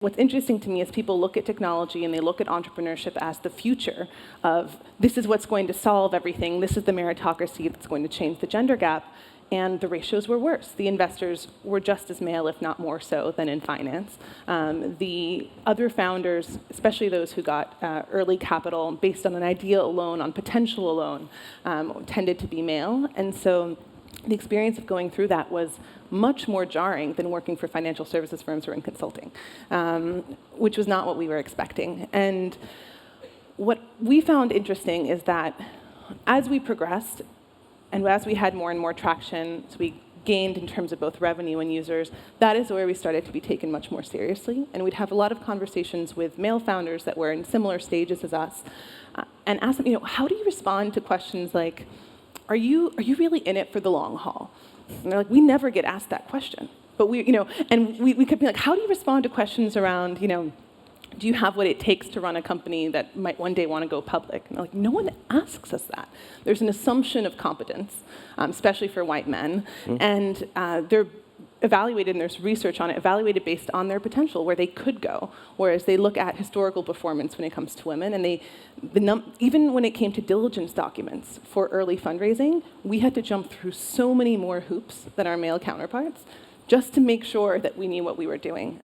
What's interesting to me is people look at technology and they look at entrepreneurship as the future of this is what's going to solve everything, this is the meritocracy that's going to change the gender gap, and the ratios were worse. The investors were just as male, if not more so, than in finance. The other founders, especially those who got early capital based on an idea alone, on potential alone, tended to be male, and so the experience of going through that was much more jarring than working for financial services firms or in consulting, which was not what we were expecting. And what we found interesting is that as we progressed, and as we had more and more traction, so we gained in terms of both revenue and users, that is where we started to be taken much more seriously. And we'd have a lot of conversations with male founders that were in similar stages as us, and ask them, how do you respond to questions like, are you really in it for the long haul? And they're like, we never get asked that question. But we kept being like, how do you respond to questions around, do you have what it takes to run a company that might one day want to go public? And they're like, no one asks us that. There's an assumption of competence, especially for white men, and they're evaluated, and there's research on it, evaluated based on their potential, where they could go, whereas they look at historical performance when it comes to women, and even when it came to diligence documents for early fundraising, we had to jump through so many more hoops than our male counterparts just to make sure that we knew what we were doing.